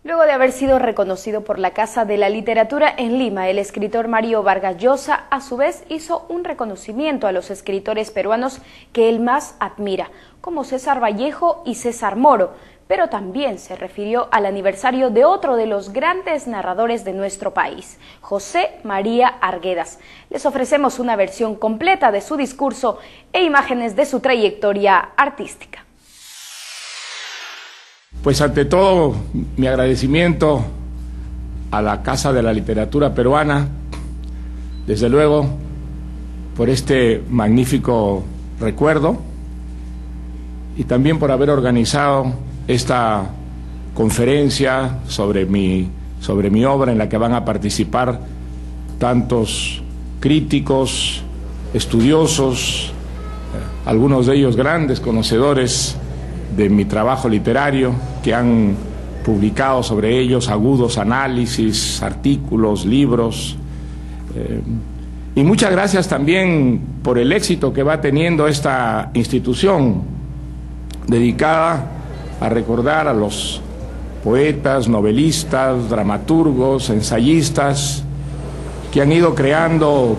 Luego de haber sido reconocido por la Casa de la Literatura en Lima, el escritor Mario Vargas Llosa a su vez hizo un reconocimiento a los escritores peruanos que él más admira, como César Vallejo y César Moro, pero también se refirió al aniversario de otro de los grandes narradores de nuestro país, José María Arguedas. Les ofrecemos una versión completa de su discurso e imágenes de su trayectoria artística. Pues ante todo, mi agradecimiento a la Casa de la Literatura Peruana, desde luego, por este magnífico recuerdo y también por haber organizado esta conferencia sobre mi obra, en la que van a participar tantos críticos, estudiosos, algunos de ellos grandes conocedores de mi trabajo literario, que han publicado sobre ellos agudos análisis, artículos, libros. Y muchas gracias también por el éxito que va teniendo esta institución dedicada a recordar a los poetas, novelistas, dramaturgos, ensayistas que han ido creando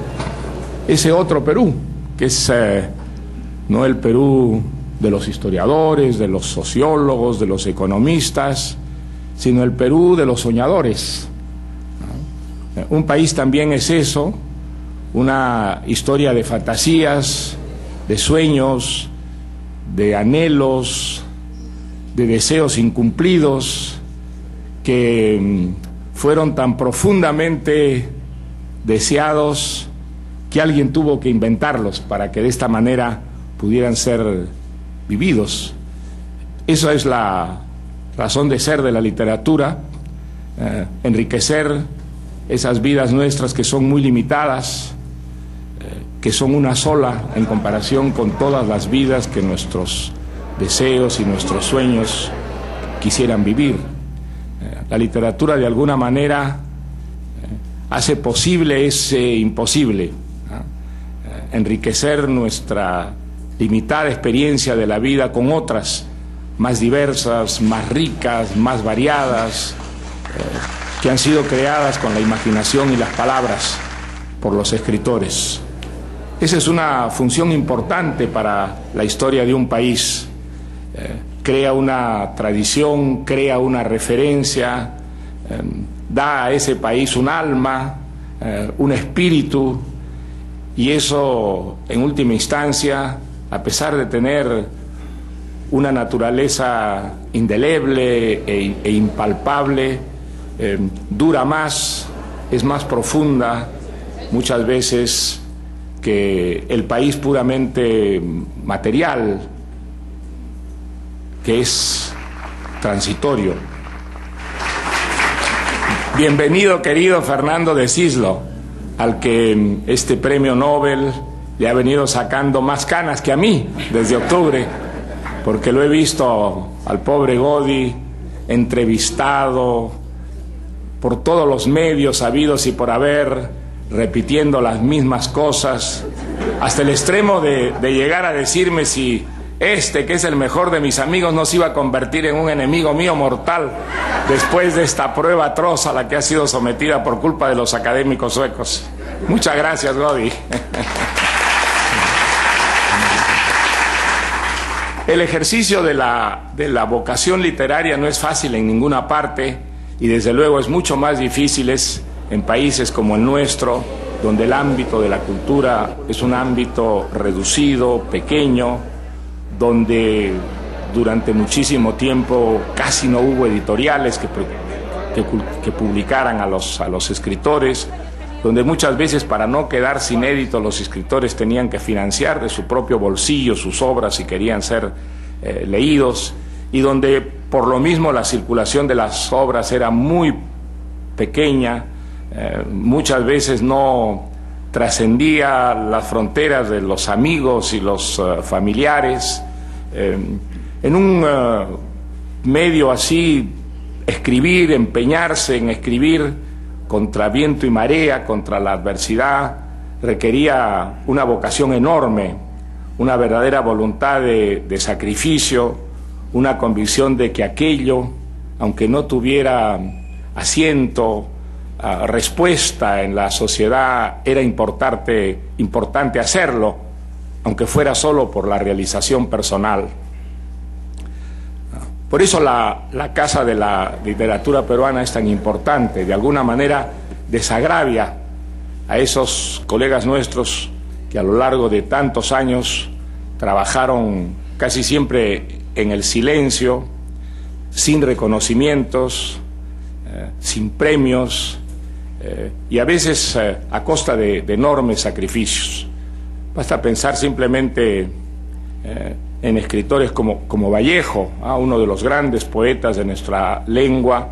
ese otro Perú, que es no el Perú de los historiadores, de los sociólogos, de los economistas, sino el Perú de los soñadores. Un país también es eso, una historia de fantasías, de sueños, de anhelos, de deseos incumplidos, que fueron tan profundamente deseados que alguien tuvo que inventarlos para que de esta manera pudieran ser vividos. Esa es la razón de ser de la literatura, enriquecer esas vidas nuestras que son muy limitadas, que son una sola en comparación con todas las vidas que nuestros deseos y nuestros sueños quisieran vivir. La literatura de alguna manera hace posible ese imposible, enriquecer nuestra limitada experiencia de la vida con otras más diversas, más ricas, más variadas, que han sido creadas con la imaginación y las palabras por los escritores. Esa es una función importante para la historia de un país. Crea una tradición, crea una referencia, da a ese país un alma, un espíritu, y eso, en última instancia, a pesar de tener una naturaleza indeleble e impalpable, dura más, es más profunda muchas veces que el país puramente material, que es transitorio. Bienvenido, querido Fernando de Cislo, al que este premio Nobel le ha venido sacando más canas que a mí desde octubre, porque lo he visto al pobre Godi entrevistado por todos los medios habidos y por haber, repitiendo las mismas cosas, hasta el extremo de llegar a decirme si este, que es el mejor de mis amigos, no se iba a convertir en un enemigo mío mortal después de esta prueba atroz a la que ha sido sometida por culpa de los académicos suecos. Muchas gracias, Godi. El ejercicio de la vocación literaria no es fácil en ninguna parte, y desde luego es mucho más difícil en países como el nuestro, donde el ámbito de la cultura es un ámbito reducido, pequeño, donde durante muchísimo tiempo casi no hubo editoriales que publicaran a los escritores, donde muchas veces, para no quedar sin édito, los escritores tenían que financiar de su propio bolsillo sus obras si querían ser leídos, y donde por lo mismo la circulación de las obras era muy pequeña, muchas veces no trascendía las fronteras de los amigos y los familiares. En un medio así, escribir, empeñarse en escribir contra viento y marea, contra la adversidad, requería una vocación enorme, una verdadera voluntad de sacrificio, una convicción de que aquello aunque no tuviera asiento, respuesta en la sociedad, era importante hacerlo, aunque fuera solo por la realización personal. Por eso la Casa de la Literatura Peruana es tan importante. De alguna manera desagravia a esos colegas nuestros que a lo largo de tantos años trabajaron casi siempre en el silencio, sin reconocimientos, sin premios, y a veces a costa de enormes sacrificios. Basta pensar simplemente en escritores como Vallejo, uno de los grandes poetas de nuestra lengua,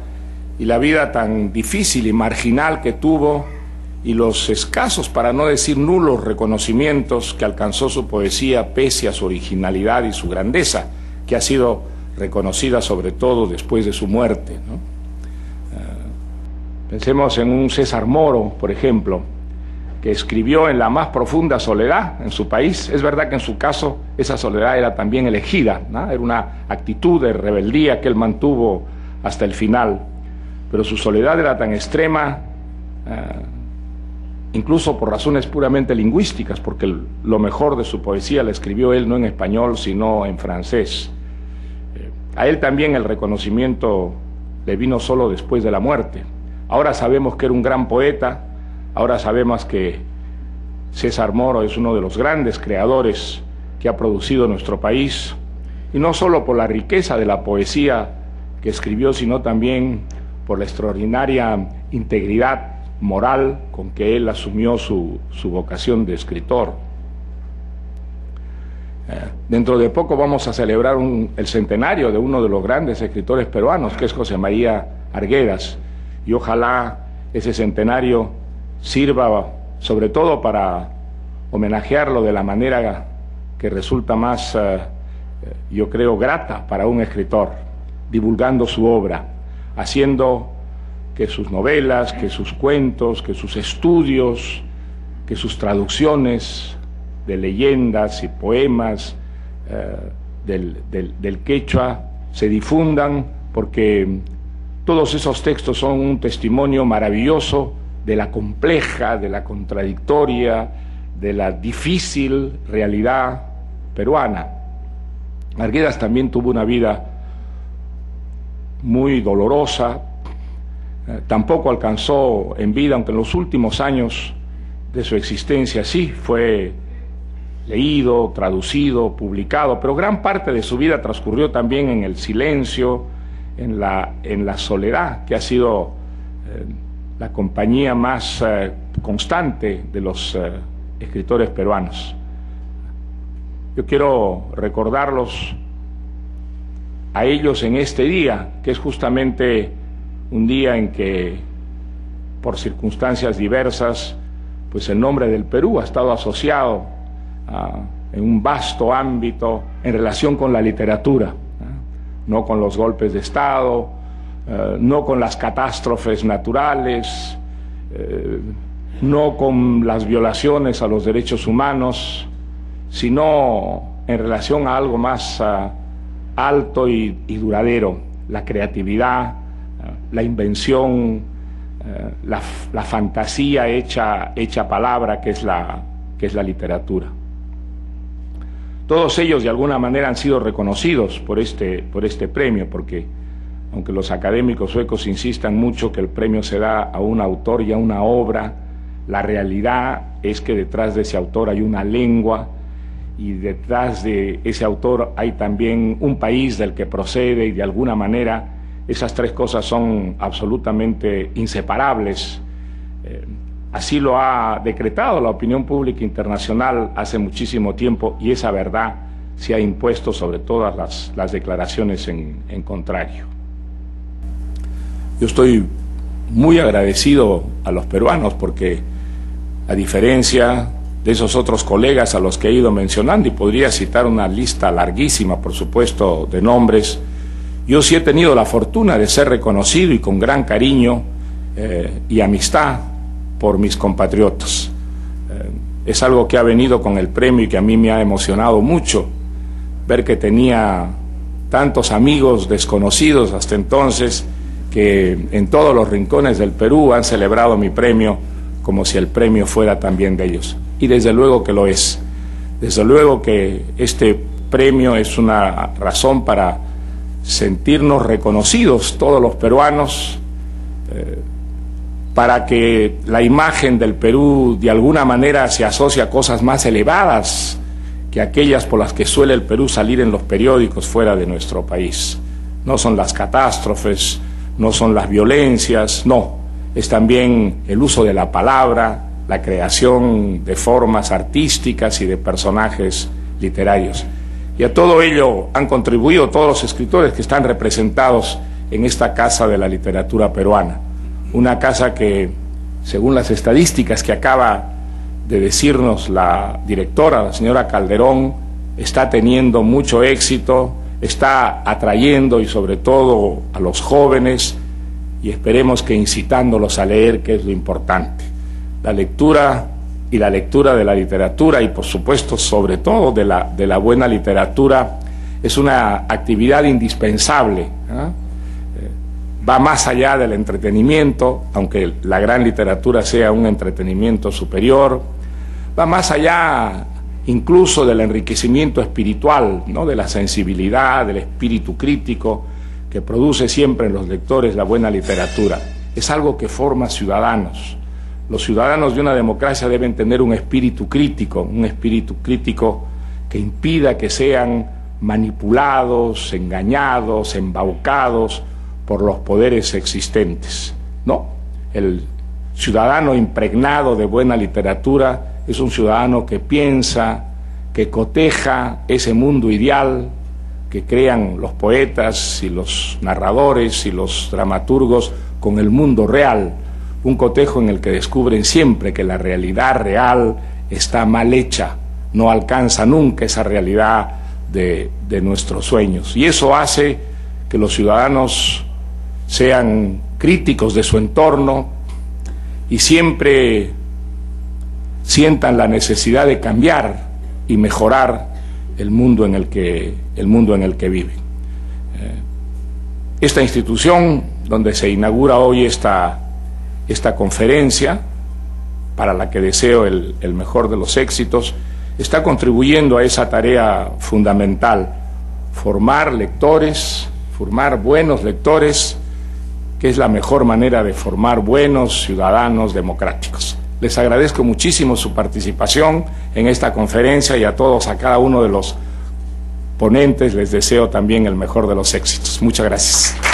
y la vida tan difícil y marginal que tuvo, y los escasos, para no decir nulos, reconocimientos que alcanzó su poesía pese a su originalidad y su grandeza, que ha sido reconocida sobre todo después de su muerte, ¿no? Pensemos en un César Moro, por ejemplo, que escribió en la más profunda soledad en su país. Es verdad que en su caso esa soledad era también elegida, ¿no? Era una actitud de rebeldía que él mantuvo hasta el final, pero su soledad era tan extrema, incluso por razones puramente lingüísticas, porque lo mejor de su poesía la escribió él no en español, sino en francés. A él también el reconocimiento le vino solo después de la muerte. Ahora sabemos que era un gran poeta, ahora sabemos que César Moro es uno de los grandes creadores que ha producido nuestro país, y no solo por la riqueza de la poesía que escribió, sino también por la extraordinaria integridad moral con que él asumió su vocación de escritor. Dentro de poco vamos a celebrar el centenario de uno de los grandes escritores peruanos, que es José María Arguedas, y ojalá ese centenario sirva sobre todo para homenajearlo de la manera que resulta más, yo creo, grata para un escritor, divulgando su obra, haciendo que sus novelas, que sus cuentos, que sus estudios, que sus traducciones de leyendas y poemas del quechua se difundan, porque todos esos textos son un testimonio maravilloso de la compleja, de la contradictoria, de la difícil realidad peruana. Arguedas también tuvo una vida muy dolorosa, tampoco alcanzó en vida, aunque en los últimos años de su existencia sí fue leído, traducido, publicado, pero gran parte de su vida transcurrió también en el silencio, en la soledad, que ha sido la compañía más constante de los escritores peruanos. Yo quiero recordarlos a ellos en este día, que es justamente un día en que, por circunstancias diversas, pues el nombre del Perú ha estado asociado en un vasto ámbito en relación con la literatura, no con los golpes de Estado, no con las catástrofes naturales, no con las violaciones a los derechos humanos, sino en relación a algo más alto y duradero: la creatividad, la invención, la fantasía hecha palabra, que es la literatura. Todos ellos de alguna manera han sido reconocidos por este premio, porque aunque los académicos suecos insistan mucho que el premio se da a un autor y a una obra, la realidad es que detrás de ese autor hay una lengua, y detrás de ese autor hay también un país del que procede, y de alguna manera esas tres cosas son absolutamente inseparables. Así lo ha decretado la opinión pública internacional hace muchísimo tiempo, y esa verdad se ha impuesto sobre todas las declaraciones en contrario. Yo estoy muy agradecido a los peruanos porque, a diferencia de esos otros colegas a los que he ido mencionando, y podría citar una lista larguísima, por supuesto, de nombres, yo sí he tenido la fortuna de ser reconocido y con gran cariño y amistad por mis compatriotas. Es algo que ha venido con el premio y que a mí me ha emocionado mucho, ver que tenía tantos amigos desconocidos hasta entonces que en todos los rincones del Perú han celebrado mi premio como si el premio fuera también de ellos. Y desde luego que lo es. Desde luego que este premio es una razón para sentirnos reconocidos todos los peruanos, para que la imagen del Perú de alguna manera se asocie a cosas más elevadas que aquellas por las que suele el Perú salir en los periódicos fuera de nuestro país. No son las catástrofes, no son las violencias, no, es también el uso de la palabra, la creación de formas artísticas y de personajes literarios. Y a todo ello han contribuido todos los escritores que están representados en esta Casa de la Literatura Peruana. Una casa que, según las estadísticas que acaba de decirnos la directora, la señora Calderón, está teniendo mucho éxito, está atrayendo y sobre todo a los jóvenes, y esperemos que incitándolos a leer, que es lo importante. La lectura y la lectura de la literatura y por supuesto sobre todo de la buena literatura es una actividad indispensable, ¿eh? Va más allá del entretenimiento, aunque la gran literatura sea un entretenimiento superior, va más allá incluso del enriquecimiento espiritual, ¿no? De la sensibilidad, del espíritu crítico que produce siempre en los lectores la buena literatura. Es algo que forma ciudadanos. Los ciudadanos de una democracia deben tener un espíritu crítico que impida que sean manipulados, engañados, embaucados por los poderes existentes. No, el ciudadano impregnado de buena literatura es un ciudadano que piensa, que coteja ese mundo ideal que crean los poetas y los narradores y los dramaturgos con el mundo real, un cotejo en el que descubren siempre que la realidad real está mal hecha, no alcanza nunca esa realidad de nuestros sueños. Y eso hace que los ciudadanos sean críticos de su entorno y siempre sientan la necesidad de cambiar y mejorar el mundo en el que viven. Esta institución, donde se inaugura hoy esta conferencia, para la que deseo el mejor de los éxitos, está contribuyendo a esa tarea fundamental, formar lectores, formar buenos lectores, que es la mejor manera de formar buenos ciudadanos democráticos. Les agradezco muchísimo su participación en esta conferencia y a todos, a cada uno de los ponentes, les deseo también el mejor de los éxitos. Muchas gracias.